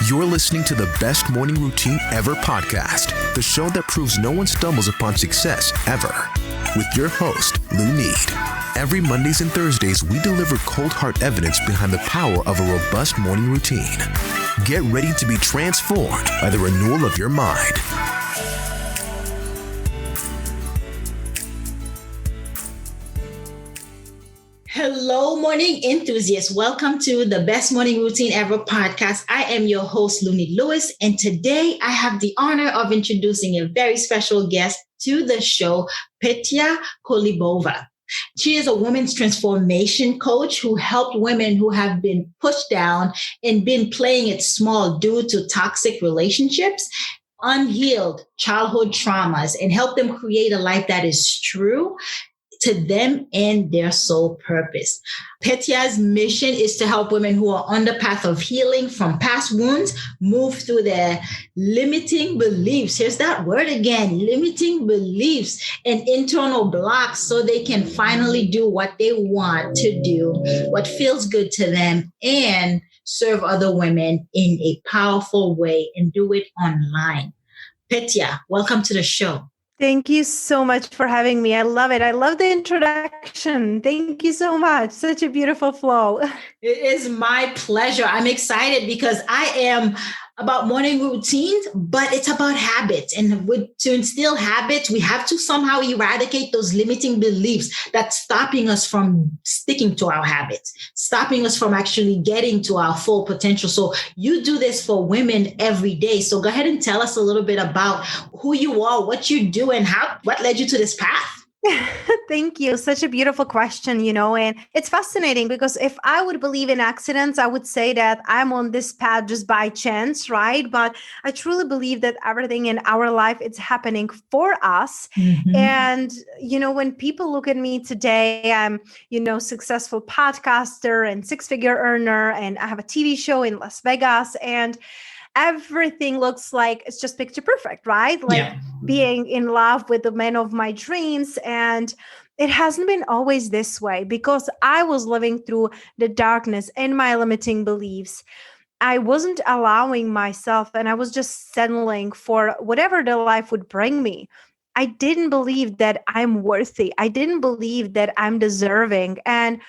You're listening to the Best Morning Routine Ever podcast, the show that proves no one stumbles upon success ever. With your host, Lou Need. Every Mondays and Thursdays, we deliver cold hard evidence behind the power of a robust morning routine. Get ready to be transformed by the renewal of your mind. Hello, morning enthusiasts. Welcome to the Best Morning Routine Ever podcast. I am your host, Looney Lewis, and today I have the honor of introducing a very special guest to the show, Petya Kolibova. She is a women's transformation coach who helped women who have been pushed down and been playing it small due to toxic relationships, unhealed childhood traumas, and help them create a life that is true to them and their soul purpose. Petya's mission is to help women who are on the path of healing from past wounds move through their limiting beliefs. Here's that word again, limiting beliefs and internal blocks so they can finally do what they want to do, what feels good to them, and serve other women in a powerful way and do it online. Petya, welcome to the show. Thank you so much for having me. I love it. I love the introduction. Thank you so much. Such a beautiful flow. It is my pleasure. I'm excited because I am about morning routines, but it's about habits. And to instill habits, we have to somehow eradicate those limiting beliefs that's stopping us from sticking to our habits, stopping us from actually getting to our full potential. So you do this for women every day. So go ahead and tell us a little bit about who you are, what you do, and what led you to this path. Thank you. Such a beautiful question, and it's fascinating because if I would believe in accidents, I would say that I'm on this path just by chance, right? But I truly believe that everything in our life, it's happening for us. Mm-hmm. And, when people look at me today, I'm, successful podcaster and six-figure earner, and I have a TV show in Las Vegas, and everything looks like it's just picture perfect, right? Like being in love with the man of my dreams. And it hasn't been always this way because I was living through the darkness and my limiting beliefs. I wasn't allowing myself, and I was just settling for whatever the life would bring me. I didn't believe that I'm worthy. I didn't believe that I'm deserving. And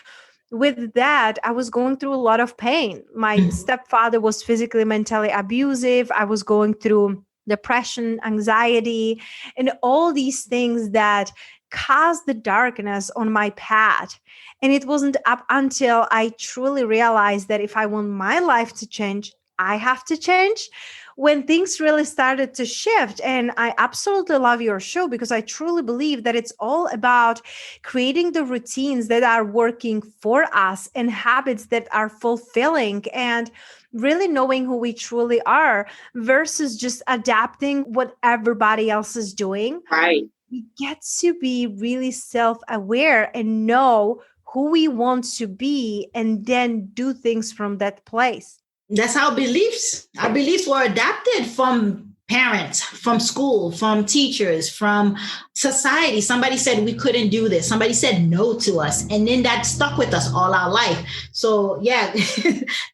with that, I was going through a lot of pain. My stepfather was physically, mentally abusive. I was going through depression, anxiety, and all these things that caused the darkness on my path. And it wasn't up until I truly realized that if I want my life to change, I have to change, when things really started to shift. And I absolutely love your show because I truly believe that it's all about creating the routines that are working for us and habits that are fulfilling and really knowing who we truly are versus just adapting what everybody else is doing. Right. We get to be really self-aware and know who we want to be and then do things from that place. That's how our beliefs were adapted from parents, from school, from teachers, from society. Somebody said we couldn't do this. Somebody said no to us. And then that stuck with us all our life. So yeah,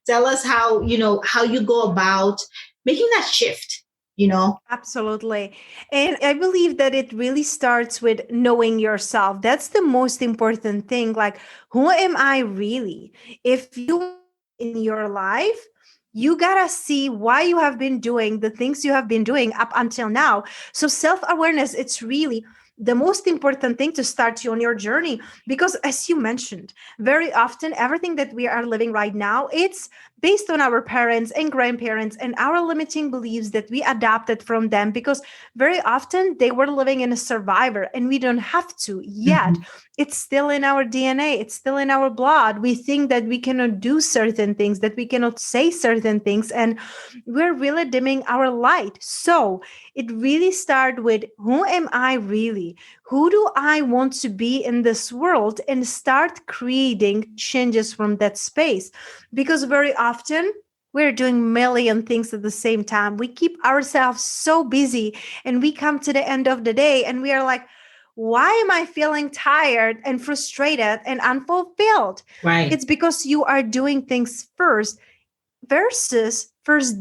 tell us how you go about making that shift. Absolutely. And I believe that it really starts with knowing yourself. That's the most important thing. Like, who am I really? If you in your life, you gotta see why you have been doing the things you have been doing up until now. So self-awareness, it's really the most important thing to start you on your journey. Because as you mentioned, very often, everything that we are living right now, it's based on our parents and grandparents and our limiting beliefs that we adopted from them, because very often they were living in a survivor and we don't have to yet. Mm-hmm. It's still in our DNA. It's still in our blood. We think that we cannot do certain things, that we cannot say certain things, and we're really dimming our light. So it really starts with, who am I really? Who do I want to be in this world? And start creating changes from that space. Because very often we're doing a million things at the same time. We keep ourselves so busy and we come to the end of the day and we are like, why am I feeling tired and frustrated and unfulfilled? Right. It's because you are doing things first versus first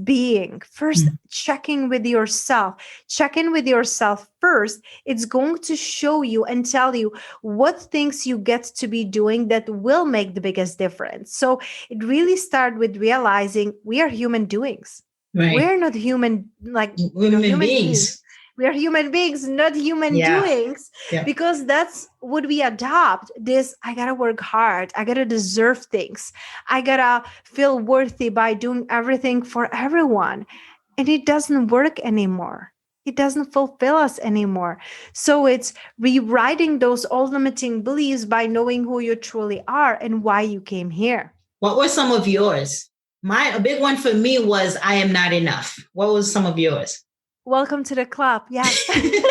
checking with yourself. Check in with yourself first. It's going to show you and tell you what things you get to be doing that will make the biggest difference. So it really starts with realizing we are human doings. Right. We're not human, like Human human beings. beings. We are human beings, not human doings, because that's what we adopt. This, I gotta work hard. I gotta deserve things. I gotta feel worthy by doing everything for everyone. And it doesn't work anymore. It doesn't fulfill us anymore. So it's rewriting those old limiting beliefs by knowing who you truly are and why you came here. What were some of yours? A big one for me was I am not enough. What was some of yours? Welcome to the club. Yeah. It's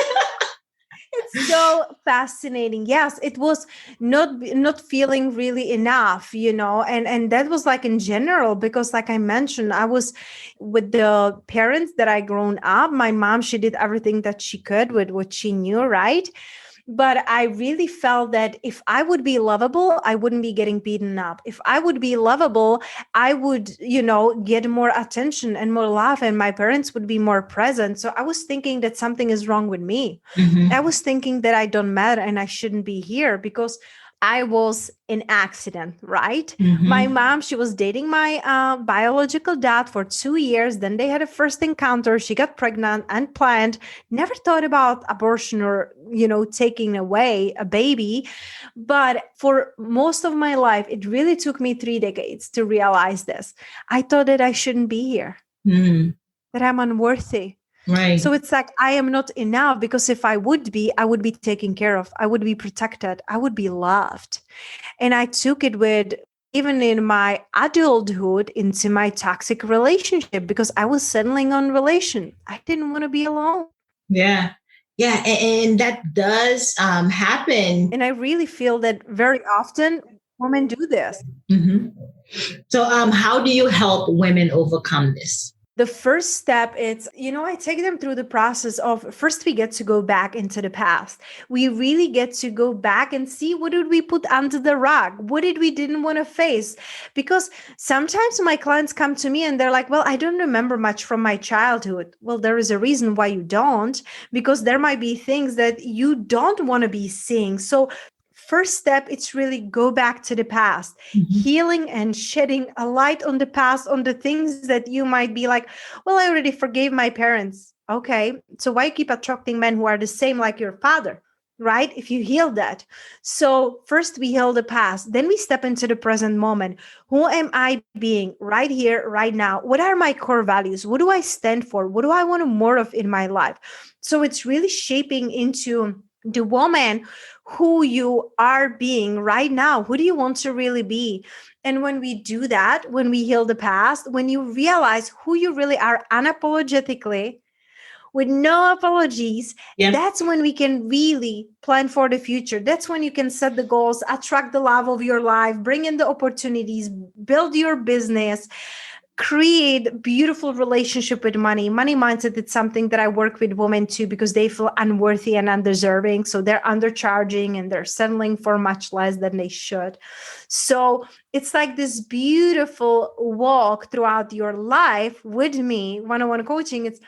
so fascinating. Yes, it was not feeling really enough, and that was like in general, because like I mentioned, I was with the parents that I grown up. My mom, she did everything that she could with what she knew, right? But I really felt that if I would be lovable, I wouldn't be getting beaten up. If I would be lovable, I would, get more attention and more love, and my parents would be more present. So I was thinking that something is wrong with me. Mm-hmm. I was thinking that I don't matter and I shouldn't be here because I was an accident, right? Mm-hmm. My mom, she was dating my biological dad for 2 years. Then they had a first encounter. She got pregnant, unplanned, never thought about abortion or, taking away a baby. But for most of my life, it really took me 3 decades to realize this. I thought that I shouldn't be here, that I'm unworthy. Right. So it's like, I am not enough, because if I would be taken care of. I would be protected. I would be loved. And I took it with, even in my adulthood, into my toxic relationship, because I was settling on relation. I didn't want to be alone. Yeah. Yeah. And that does happen. And I really feel that very often women do this. Mm-hmm. So how do you help women overcome this? The first step is, I take them through the process of, first we get to go back into the past. We really get to go back and see, what did we put under the rug? What did we didn't want to face? Because sometimes my clients come to me and they're like, well, I don't remember much from my childhood. Well, there is a reason why you don't, because there might be things that you don't want to be seeing. So first step, it's really go back to the past, healing and shedding a light on the past, on the things that you might be like, well, I already forgave my parents. Okay, so why keep attracting men who are the same like your father, right? If you heal that. So first we heal the past, then we step into the present moment. Who am I being right here, right now? What are my core values? What do I stand for? What do I want more of in my life? So it's really shaping into the woman who you are being right now. Who do you want to really be? And when we do that, when we heal the past, when you realize who you really are unapologetically, with no apologies, that's when we can really plan for the future. That's when you can set the goals, attract the love of your life, bring in the opportunities, build your business, create beautiful relationship with money. Money mindset, it's something that I work with women too, because they feel unworthy and undeserving. So they're undercharging and they're settling for much less than they should. So it's like this beautiful walk throughout your life with me, one-on-one coaching. It's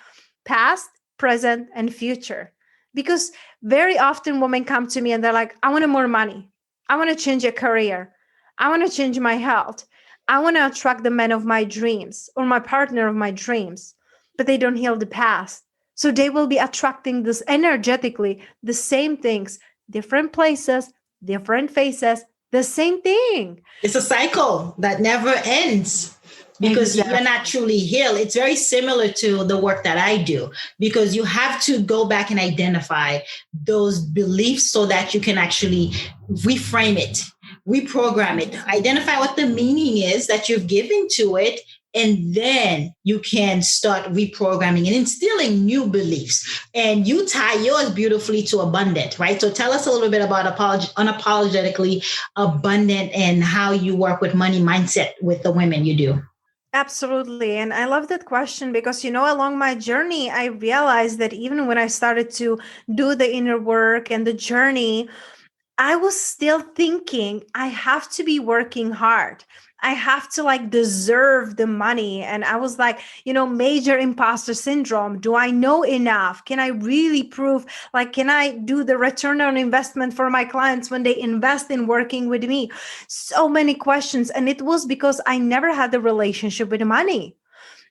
past, present, and future. Because very often women come to me and they're like, I want more money. I want to change a career. I want to change my health. I want to attract the man of my dreams or my partner of my dreams, but they don't heal the past. So they will be attracting this energetically, the same things, different places, different faces, the same thing. It's a cycle that never ends because you're not truly healed. It's very similar to the work that I do, because you have to go back and identify those beliefs so that you can actually reframe it, reprogram it, identify what the meaning is that you've given to it, and then you can start reprogramming and instilling new beliefs. And you tie yours beautifully to abundant, right? So tell us a little bit about unapologetically abundant and how you work with money mindset with the women you do. Absolutely. And I love that question because, along my journey, I realized that even when I started to do the inner work and the journey, I was still thinking I have to be working hard. I have to like deserve the money. And I was like, major imposter syndrome. Do I know enough? Can I really prove, like, can I do the return on investment for my clients when they invest in working with me? So many questions. And it was because I never had the relationship with money.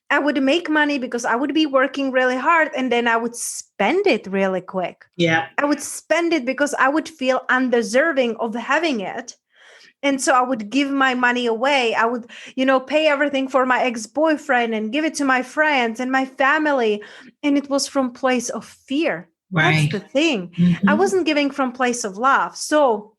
I would make money because I would be working really hard and then I would spend it really quick. Yeah. I would spend it because I would feel undeserving of having it. And so I would give my money away. I would, pay everything for my ex-boyfriend and give it to my friends and my family. And it was from place of fear. Right. That's the thing. Mm-hmm. I wasn't giving from place of love. So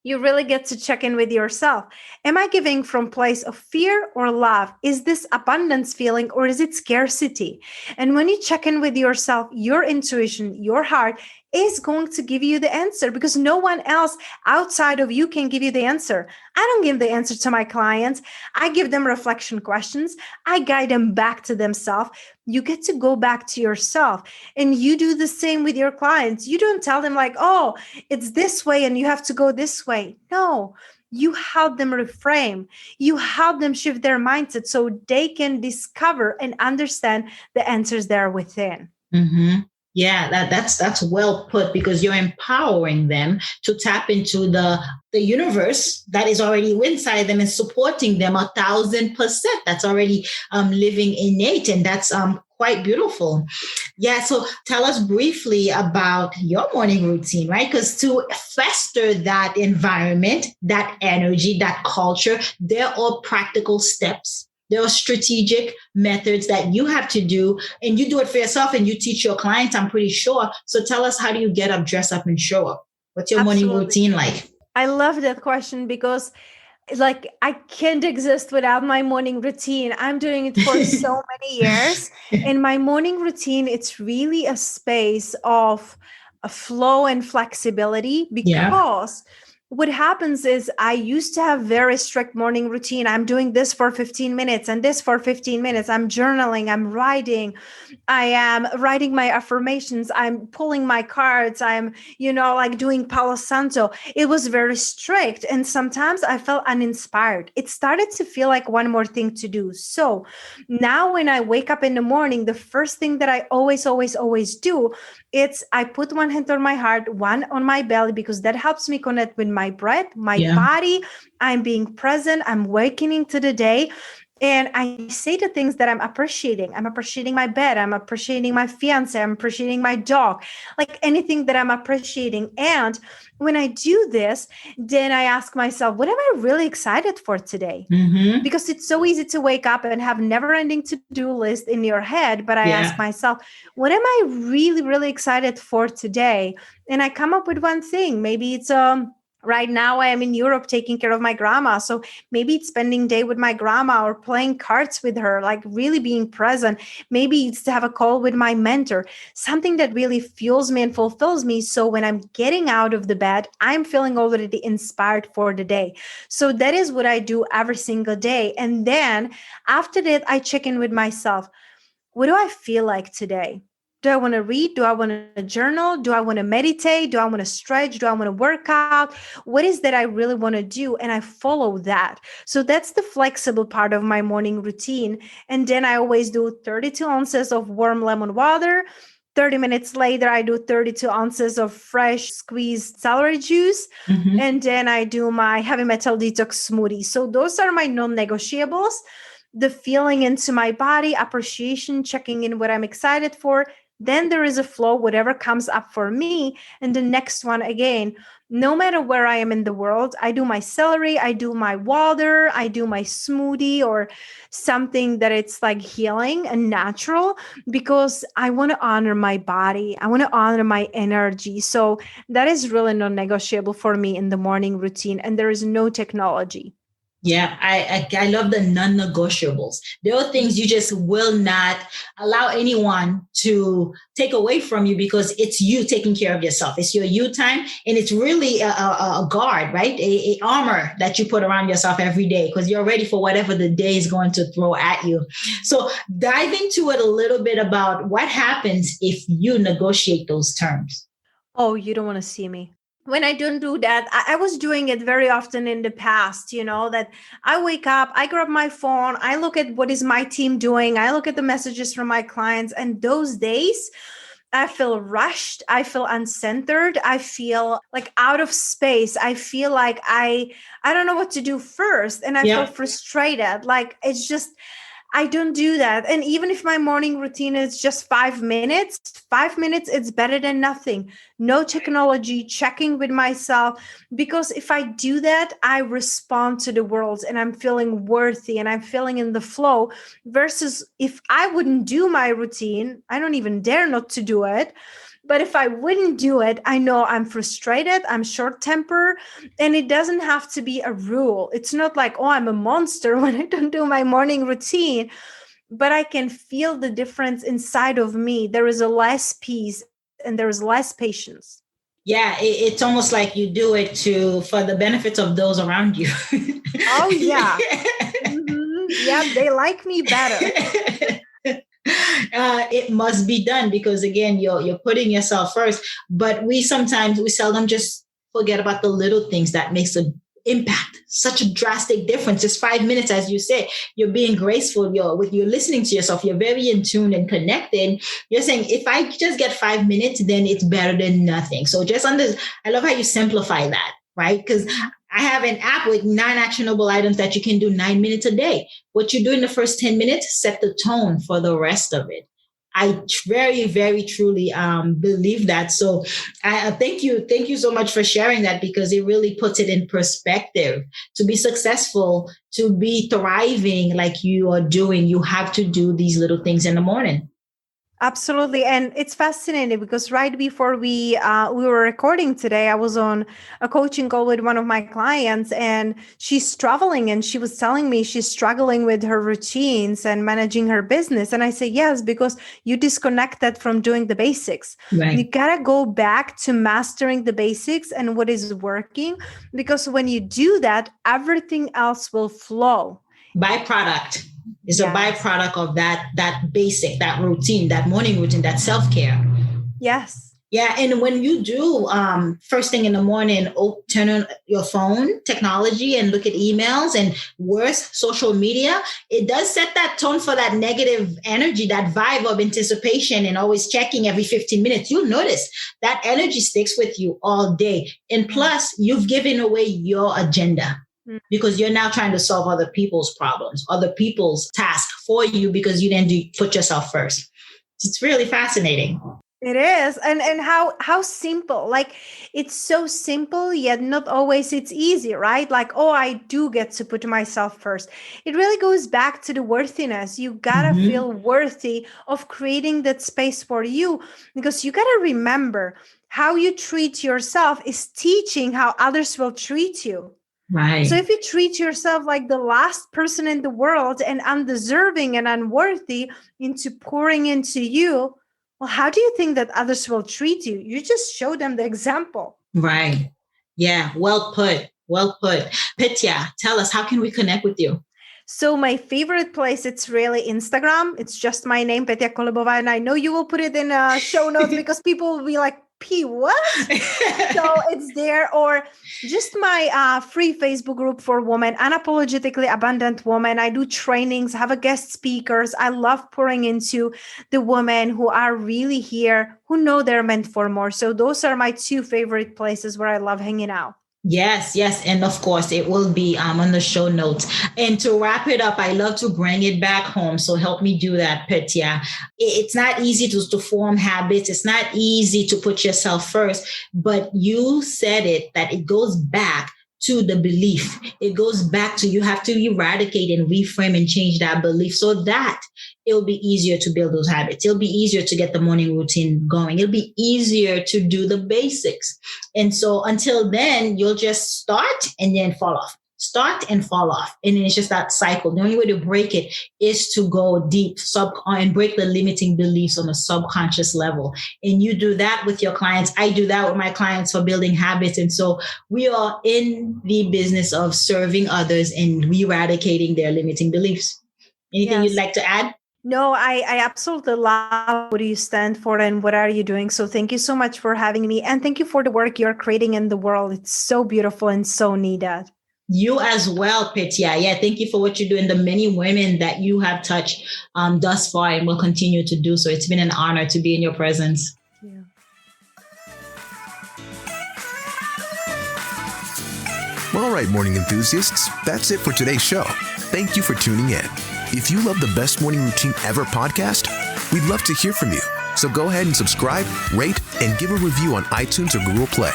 you really get to check in with yourself. Am I giving from place of fear or love? Is this abundance feeling or is it scarcity? And when you check in with yourself, your intuition, your heart is going to give you the answer because no one else outside of you can give you the answer. I don't give the answer to my clients. I give them reflection questions. I guide them back to themselves. You get to go back to yourself and you do the same with your clients. You don't tell them like, oh, it's this way and you have to go this way. No, you help them reframe. You help them shift their mindset so they can discover and understand the answers that are within. Mm-hmm. Yeah, that's well put because you're empowering them to tap into the universe that is already inside them and supporting them 1,000%. That's already living innate, and that's quite beautiful. Yeah. So tell us briefly about your morning routine, right? Because to foster that environment, that energy, that culture, there are practical steps. There are strategic methods that you have to do, and you do it for yourself and you teach your clients, I'm pretty sure. So tell us, how do you get up, dress up, and show up? What's your morning routine like? I love that question because like I can't exist without my morning routine. I'm doing it for so many years. And my morning routine, it's really a space of a flow and flexibility because what happens is I used to have very strict morning routine. I'm doing this for 15 minutes and this for 15 minutes. I'm journaling, I'm writing. I am writing my affirmations. I'm pulling my cards. I'm, like doing Palo Santo. It was very strict. And sometimes I felt uninspired. It started to feel like one more thing to do. So now when I wake up in the morning, the first thing that I always do, it's I put one hand on my heart, one on my belly, because that helps me connect with my breath, my body. I'm being present. I'm awakening to the day. And I say the things that I'm appreciating. I'm appreciating my bed. I'm appreciating my fiance. I'm appreciating my dog, like anything that I'm appreciating. And when I do this, then I ask myself, what am I really excited for today? Mm-hmm. Because it's so easy to wake up and have never-ending to-do list in your head. But I ask myself, what am I really, really excited for today? And I come up with one thing. Maybe it's right now I am in Europe taking care of my grandma. So maybe it's spending day with my grandma or playing cards with her, like really being present. Maybe it's to have a call with my mentor, something that really fuels me and fulfills me. So when I'm getting out of the bed, I'm feeling already inspired for the day. So that is what I do every single day. And then after that, I check in with myself. What do I feel like today? Do I want to read? Do I want to journal? Do I want to meditate? Do I want to stretch? Do I want to work out? What is that I really want to do? And I follow that. So that's the flexible part of my morning routine. And then I always do 32 ounces of warm lemon water. 30 minutes later, I do 32 ounces of fresh squeezed celery juice. Mm-hmm. And then I do my heavy metal detox smoothie. So those are my non-negotiables. The feeling into my body, appreciation, checking in what I'm excited for. Then there is a flow, whatever comes up for me. And the next one, again, no matter where I am in the world, I do my celery, I do my water, I do my smoothie or something that it's like healing and natural because I want to honor my body. I want to honor my energy. So that is really non-negotiable for me in the morning routine. And there is no technology. Yeah, I love the non-negotiables. There are things you just will not allow anyone to take away from you because it's you taking care of yourself. It's your you time. And it's really a guard, right? A armor that you put around yourself every day because you're ready for whatever the day is going to throw at you. So dive into it a little bit about what happens if you negotiate those terms. Oh, you don't want to see me. when I don't do that, I was doing it very often in the past, that I wake up, I grab my phone, I look at what is my team doing, I look at the messages from my clients, and those days I feel rushed, I feel uncentered, I feel like out of space, I feel like I don't know what to do first, and I feel frustrated. Like it's just, I don't do that. And even if my morning routine is just 5 minutes, 5 minutes, it's better than nothing. No technology, checking with myself. Because if I do that, I respond to the world and I'm feeling worthy and I'm feeling in the flow. Versus if I wouldn't do my routine, I don't even dare not to do it. But if I wouldn't do it, I know I'm frustrated, I'm short-tempered, and it doesn't have to be a rule. It's not like, oh, I'm a monster when I don't do my morning routine, but I can feel the difference inside of me. There is a less peace and there is less patience. Yeah, it's almost like you do it for the benefits of those around you. Oh, yeah. Yeah, they like me better. It must be done because again, you're putting yourself first. But we seldom just forget about the little things that makes an impact, such a drastic difference. Just 5 minutes, as you say, you're being graceful. You're listening to yourself. You're very in tune and connected. You're saying, if I just get 5 minutes, then it's better than nothing. So I love how you simplify that, right? Because I have an app with 9 actionable items that you can do 9 minutes a day. What you do in the first 10 minutes, set the tone for the rest of it. I very, very truly believe that. So I thank you. Thank you so much for sharing that because it really puts it in perspective. To be successful, to be thriving like you are doing, you have to do these little things in the morning. Absolutely. And it's fascinating because right before we were recording today, I was on a coaching call with one of my clients and she's traveling and she was telling me she's struggling with her routines and managing her business. And I say, yes, because you disconnected from doing the basics. Right. You got to go back to mastering the basics and what is working, because when you do that, everything else will flow. Byproduct. It's a byproduct of that basic, that routine, that morning routine, that self-care. Yes. Yeah. And when you do first thing in the morning, turn on your phone technology and look at emails and worse, social media, it does set that tone for that negative energy, that vibe of anticipation and always checking every 15 minutes. You'll notice that energy sticks with you all day. And plus, you've given away your agenda. Because you're now trying to solve other people's problems, other people's tasks for you because you didn't put yourself first. It's really fascinating. It is. And how simple, like it's so simple, yet not always it's easy, right? Like, oh, I do get to put myself first. It really goes back to the worthiness. You gotta feel worthy of creating that space for you, because you gotta remember how you treat yourself is teaching how others will treat you. Right. So if you treat yourself like the last person in the world and undeserving and unworthy into pouring into you, well, how do you think that others will treat you? You just show them the example. Right. Yeah. Well put. Well put. Petya, tell us, how can we connect with you? So my favorite place, it's really Instagram. It's just my name, Petya Kolibova. And I know you will put it in a show notes because people will be like, P, what? So it's there. Or just my free Facebook group for women, Unapologetically Abundant Women. I do trainings, have a guest speakers. I love pouring into the women who are really here, who know they're meant for more. So those are my 2 favorite places where I love hanging out. Yes, yes. And of course, it will be on the show notes. And to wrap it up, I love to bring it back home. So help me do that, Petya. It's not easy to form habits. It's not easy to put yourself first. But you said it, that it goes back to the belief. It goes back to you have to eradicate and reframe and change that belief so that it'll be easier to build those habits. It'll be easier to get the morning routine going. It'll be easier to do the basics. And so until then, you'll just start and then fall off. Start and fall off. And then it's just that cycle. The only way to break it is to go deep and break the limiting beliefs on a subconscious level. And you do that with your clients. I do that with my clients for building habits. And so we are in the business of serving others and eradicating their limiting beliefs. Anything you'd like to add? No, I absolutely love what you stand for and what are you doing. So thank you so much for having me. And thank you for the work you're creating in the world. It's so beautiful and so needed. You as well, Petya. Yeah, thank you for what you do and the many women that you have touched thus far and will continue to do so. It's been an honor to be in your presence. Yeah. All right, morning enthusiasts, that's it for today's show. Thank you for tuning in. If you love the Best Morning Routine Ever podcast, we'd love to hear from you. So go ahead and subscribe, rate, and give a review on iTunes or Google Play.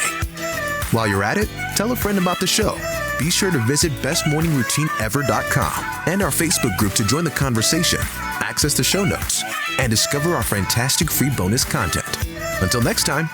While you're at it, tell a friend about the show. Be sure to visit bestmorningroutineever.com and our Facebook group to join the conversation, access the show notes, and discover our fantastic free bonus content. Until next time,